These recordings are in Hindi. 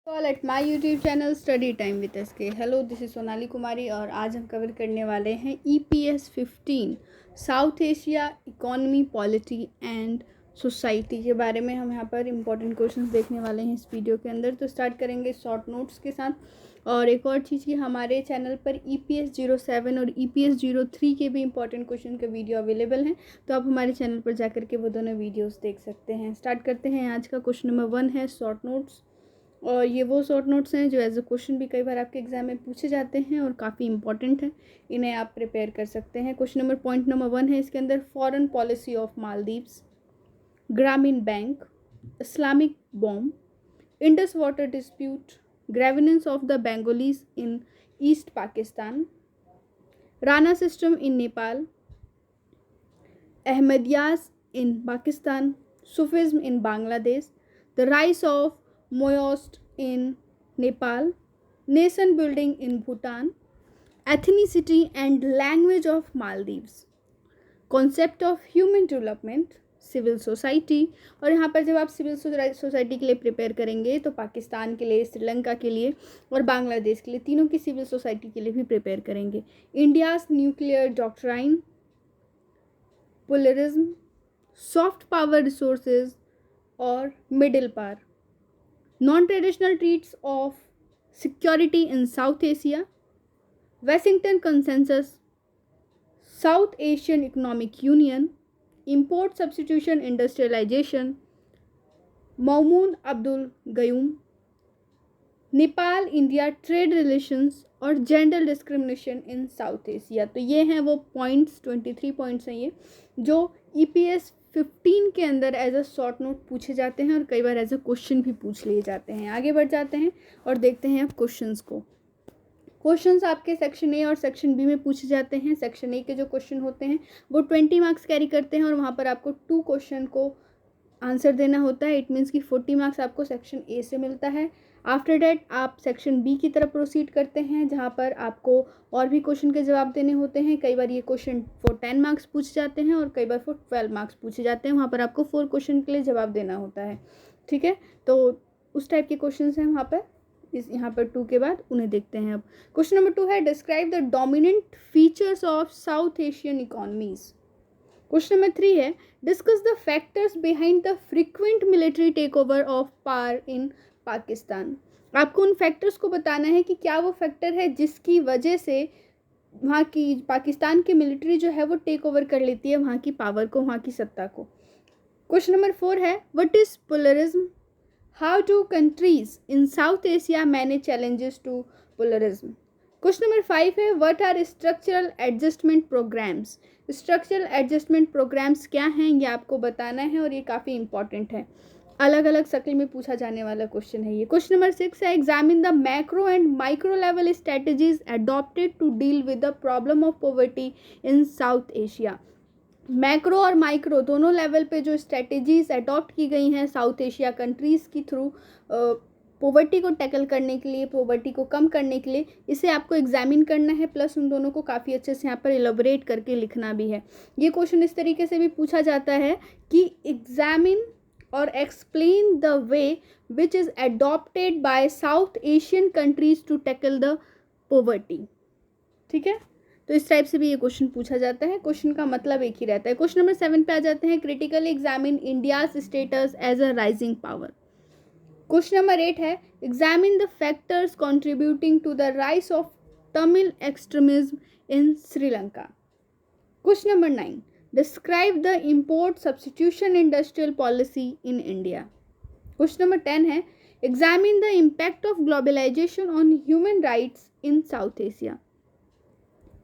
All at my YouTube channel study time with SK. Hello, this is Sonali Kumari और आज हम कवर करने वाले हैं EPS 15 South Asia economy polity and society के बारे में। हम यहाँ पर इंपॉर्टेंट क्वेश्चंस देखने वाले हैं इस वीडियो के अंदर। तो स्टार्ट करेंगे शॉर्ट नोट्स के साथ। और एक और चीज़ कि हमारे चैनल पर EPS 07 और EPS 03 के भी इंपॉर्टेंट क्वेश्चन के वीडियो अवेलेबल हैं, तो आप हमारे चैनल पर जाकर के वो दोनों वीडियोस देख सकते हैं। स्टार्ट करते हैं। आज का क्वेश्चन नंबर 1 है शॉर्ट नोट्स, और ये वो शॉर्ट नोट्स हैं जो एज अ क्वेश्चन भी कई बार आपके एग्जाम में पूछे जाते हैं और काफ़ी इंपॉर्टेंट हैं। इन्हें आप प्रिपेयर कर सकते हैं। क्वेश्चन पॉइंट नंबर 1 है इसके अंदर, foreign policy of Maldives, Grameen bank, Islamic bomb, Indus water dispute, grievance of the Bengalis in East Pakistan, Rana system in Nepal, Ahmadiyas in Pakistan, Sufism in Bangladesh, the rise of Maoist in Nepal, nation building in Bhutan, ethnicity and language of Maldives, concept of human development, civil society. और यहाँ पर जब आप सिविल सोसाइटी के लिए प्रिपेयर करेंगे तो पाकिस्तान के लिए, श्रीलंका के लिए और बांग्लादेश के लिए, तीनों की सिविल सोसाइटी के लिए भी प्रिपेयर करेंगे। India's nuclear doctrine, pluralism, soft power resources और middle power, non-traditional traits of security in South Asia, Washington Consensus, South Asian Economic Union, import substitution industrialization, Maumoon Abdul Gayoom, Nepal India trade relations और gender discrimination in South Asia. तो ये हैं वो पॉइंट्स, 23 पॉइंट्स हैं ये जो EPS 15 के अंदर एज अ शॉर्ट नोट पूछे जाते हैं और कई बार एज अ क्वेश्चन भी पूछ लिए जाते हैं। आगे बढ़ जाते हैं और देखते हैं अब क्वेश्चंस को। क्वेश्चंस आपके सेक्शन A और सेक्शन B में पूछे जाते हैं। सेक्शन A के जो क्वेश्चन होते हैं वो 20 मार्क्स कैरी करते हैं और वहाँ पर आपको 2 क्वेश्चन को आंसर देना होता है। इट मीन्स कि 40 मार्क्स आपको सेक्शन A से मिलता है। आफ्टर डैट आप सेक्शन B की तरफ प्रोसीड करते हैं जहाँ पर आपको और भी क्वेश्चन के जवाब देने होते हैं। कई बार ये क्वेश्चन फॉर 10 मार्क्स पूछे जाते हैं और कई बार फॉर 12 मार्क्स पूछे जाते हैं। वहाँ पर आपको 4 क्वेश्चन के लिए जवाब देना होता है। ठीक है, तो उस टाइप के क्वेश्चन हैं वहाँ पर। यहाँ पर 2 के बाद उन्हें देखते हैं। अब क्वेश्चन नंबर 2 है, describe the dominant features of South Asian economies. Question number 3 है, discuss the factors behind the frequent military take over of power in Pakistan. आपको उन फैक्टर्स को बताना है कि क्या वो फैक्टर है जिसकी वजह से वहाँ की पाकिस्तान की मिलिट्री जो है वो टेक ओवर कर लेती है वहाँ की पावर को, वहाँ की सत्ता को। क्वेश्चन नंबर 4 है, what is pluralism, how do countries in South Asia manage challenges to pluralism. Question number 5 है, what are structural adjustment programmes. Structural adjustment programmes क्या हैं ये आपको बताना है और ये काफ़ी इंपॉर्टेंट है, अलग अलग शक्ल में पूछा जाने वाला क्वेश्चन है ये। क्वेश्चन नंबर 6 है, examine the macro and micro level strategies adopted to deal with the problem of poverty in South Asia. Macro और माइक्रो दोनों लेवल पे जो स्ट्रेटजीज अडॉप्ट की गई हैं साउथ एशिया कंट्रीज़ की थ्रू पॉवर्टी को टैकल करने के लिए, पॉवर्टी को कम करने के लिए, इसे आपको एग्जामिन करना है, प्लस उन दोनों को काफ़ी अच्छे से यहाँ पर एलोबरेट करके लिखना भी है। ये क्वेश्चन इस तरीके से भी पूछा जाता है कि एग्जामिन और explain the way which is adopted by South Asian countries to tackle the poverty. ठीक है, तो इस टाइप से भी ये क्वेश्चन पूछा जाता है। क्वेश्चन का मतलब एक ही रहता है। क्वेश्चन नंबर 7 पे आ जाते हैं, critically examine India's status as a rising power. Question number 8 है, examine the factors contributing to the rise of Tamil extremism in Sri Lanka. Question number 9, describe the import substitution industrial policy in India. Question number 10 है, examine the impact of globalisation on human rights in South Asia.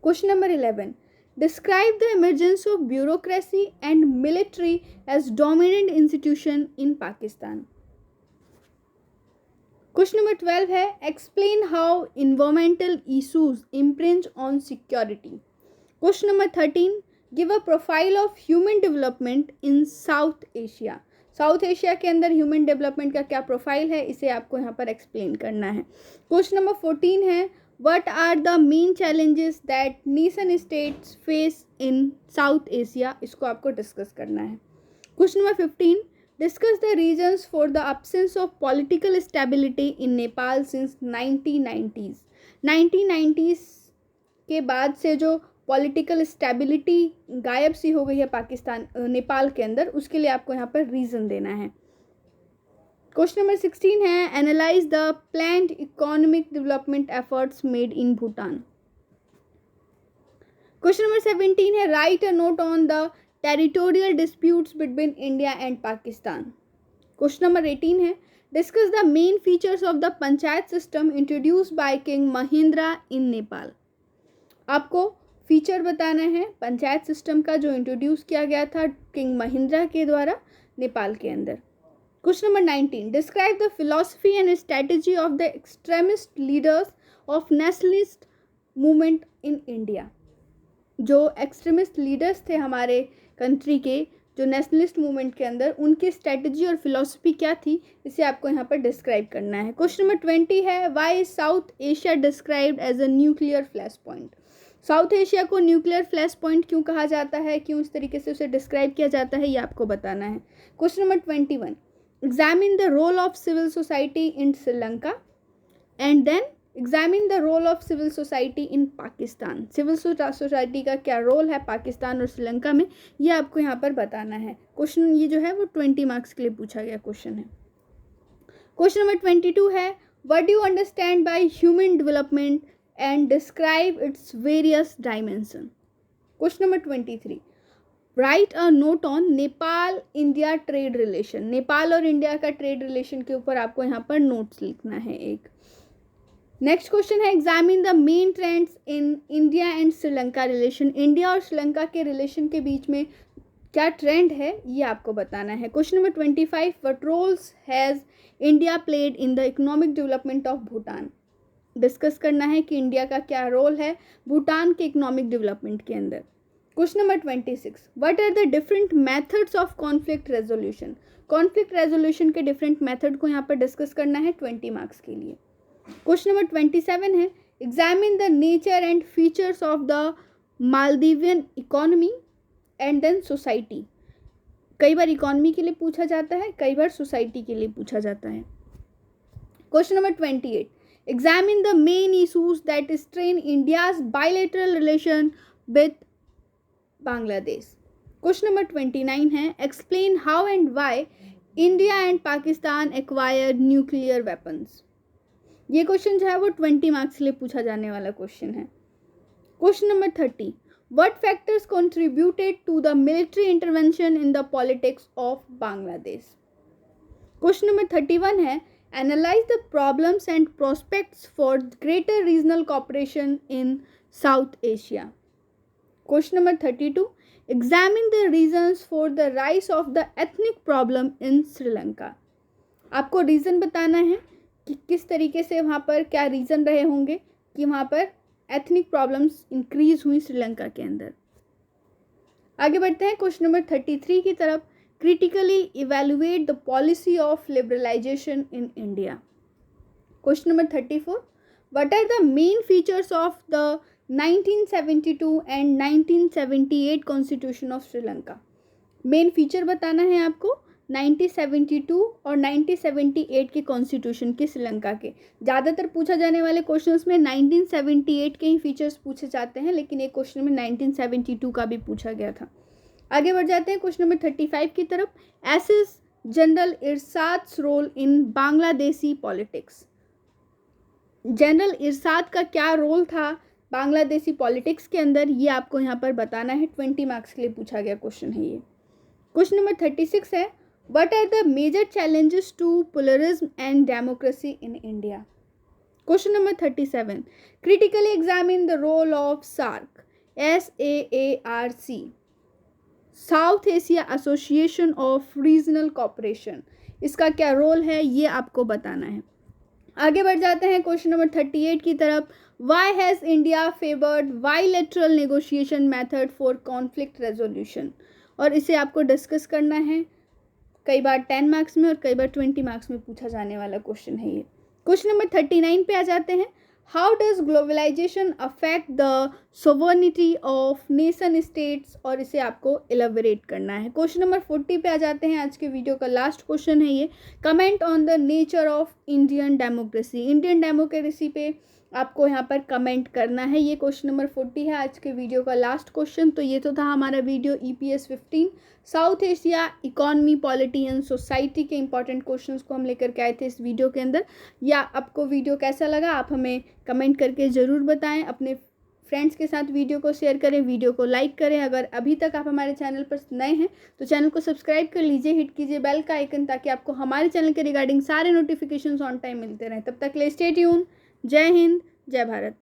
Question number 11. Describe the emergence of bureaucracy and military as dominant institution in Pakistan. Question number 12 है, explain how environmental issues impinge on security. Question number 13. Give a profile of human development in South Asia. South Asia के अंदर ह्यूमन डेवलपमेंट का क्या प्रोफाइल है, इसे आपको यहाँ पर एक्सप्लेन करना है। क्वेश्चन नंबर 14 है, What are the main challenges that nation states face in South Asia? इसको आपको डिस्कस करना है। Question number 15, Discuss the reasons for the absence of political stability in Nepal since 1990s. 1990s के बाद से जो पॉलिटिकल स्टेबिलिटी गायब सी हो गई है पाकिस्तान नेपाल के अंदर, उसके लिए आपको यहाँ पर रीज़न देना है. क्वेश्चन नंबर 16 है analyse the planned economic development efforts made in Bhutan. Question number 17 है write a note on the territorial disputes between India and Pakistan. Question number 18 है discuss the main features of the panchayat system introduced by king Mahendra in Nepal. आपको फीचर बताना है पंचायत सिस्टम का जो इंट्रोड्यूस किया गया था किंग महिंद्रा के द्वारा नेपाल के अंदर. Question number 19 describe the philosophy and strategy of the extremist leaders of nationalist movement in India. जो एक्सट्रीमिस्ट लीडर्स थे हमारे कंट्री के जो नेशनलिस्ट मूवमेंट के अंदर, उनकी स्ट्रेटजी और फिलॉसफी क्या थी, इसे आपको यहाँ पर डिस्क्राइब करना है. क्वेश्चन नंबर 20 है why is South Asia described as a nuclear flash point. South Asia को न्यूक्लियर फ्लैश पॉइंट क्यों कहा जाता है, क्यों इस तरीके से उसे डिस्क्राइब किया जाता है, ये आपको बताना है. Question number 21 examine the role of civil society in Sri Lanka and then examine the role of civil society in Pakistan. Civil society का क्या रोल है पाकिस्तान और श्रीलंका में, ये आपको यहाँ पर बताना है. क्वेश्चन ये जो है वो 20 मार्क्स के लिए पूछा गया क्वेश्चन है. क्वेश्चन नंबर 22 है what do you understand by human development and describe its various dimension. Question number 23 write a note on Nepal India trade relation. Nepal और इंडिया का ट्रेड रिलेशन के ऊपर आपको यहाँ पर नोट्स लिखना है एक. नेक्स्ट क्वेश्चन है examine the main trends in India and Sri Lanka relation. India और श्रीलंका के रिलेशन के बीच में क्या ट्रेंड है, ये आपको बताना है. Question number 25 what roles has India played in the economic development of Bhutan. Discuss करना है कि इंडिया का क्या रोल है भूटान के इकोनॉमिक डेवलपमेंट के अंदर. Question number 26 what are the different methods of conflict resolution. Conflict resolution के डिफरेंट मेथड को यहाँ पर डिस्कस करना है 20 मार्क्स के लिए. क्वेश्चन नंबर 27 है examine the nature and features of the Maldivian economy and then society. कई बार इकोनॉमी के लिए पूछा जाता है, कई बार सोसाइटी के लिए पूछा जाता है. Question number 28 examine the main issues that strain India's bilateral relation with Bangladesh. Question number 29 है explain how and why India and Pakistan acquired nuclear weapons. ये क्वेश्चन जो है वो 20 मार्क्स के लिए पूछा जाने वाला क्वेश्चन है. Question number 30 what factors contributed to the military intervention in the politics of Bangladesh. Question number 31 है Analyze the problems and prospects for greater regional cooperation in South Asia. Question number 32. Examine the reasons for the rise of the ethnic problem in Sri Lanka. आपको रीज़न बताना है कि किस तरीके से वहाँ पर क्या रीज़न रहे होंगे कि वहाँ पर एथनिक प्रॉब्लम्स इंक्रीज हुई श्रीलंका के अंदर. आगे बढ़ते हैं क्वेश्चन नंबर 33 की तरफ. Critically evaluate the policy of liberalization in India. Question number 34. What are the main features of the 1972 and 1978 Constitution of Sri Lanka? Main feature बताना है आपको 1972 और 1978 के कॉन्स्टिट्यूशन के श्रीलंका के. ज़्यादातर पूछा जाने वाले क्वेश्चंस में 1978 के ही फीचर्स पूछे जाते हैं, लेकिन एक क्वेश्चन में 1972 का भी पूछा गया था. आगे बढ़ जाते हैं क्वेश्चन नंबर 35 की तरफ. Assess general Ershad's role in Bangladeshi politics. General Ershad का क्या रोल था बांग्लादेशी पॉलिटिक्स के अंदर, ये आपको यहाँ पर बताना है. 20 मार्क्स के लिए पूछा गया क्वेश्चन है ये. क्वेश्चन नंबर 36 है what are the major challenges to pluralism and democracy in India. Question number 37 critically examine the role of SAARC SAARC South Asia association of regional cooperation. इसका क्या रोल है, ये आपको बताना है. आगे बढ़ जाते हैं क्वेश्चन नंबर 38 की तरफ. Why has India favoured bilateral negotiation method for conflict resolution. और इसे आपको डिस्कस करना है. कई बार 10 मार्क्स में और कई बार 20 मार्क्स में पूछा जाने वाला क्वेश्चन है ये. क्वेश्चन नंबर 39 पे आ जाते हैं. How does globalisation affect the sovereignty of nation states, और इसे आपको एलेबोरेट करना है। क्वेश्चन नंबर 40 पे आ जाते हैं। आज के वीडियो का लास्ट क्वेश्चन है ये, comment on the nature of Indian democracy. Indian democracy पे आपको यहाँ पर कमेंट करना है। ये क्वेश्चन नंबर 40 है आज के वीडियो का लास्ट क्वेश्चन। तो ये तो था हमारा video EPS 15 South Asia economy polity and society के इंपॉर्टेंट क्वेश्चंस को हम लेकर के आए थे इस वीडियो के अंदर। या आपको वीडियो कैसा लगा आप हमें कमेंट करके ज़रूर बताएं। अपने फ्रेंड्स के साथ वीडियो को शेयर करें, वीडियो को लाइक करें। अगर अभी तक आप हमारे चैनल पर नए हैं तो चैनल को सब्सक्राइब कर लीजिए, हिट कीजिए बेल का आइकन, ताकि आपको हमारे चैनल के रिगार्डिंग सारे नोटिफिकेशंस ऑन टाइम मिलते रहें। तब तक के लिए स्टे ट्यून। जय हिंद, जय भारत।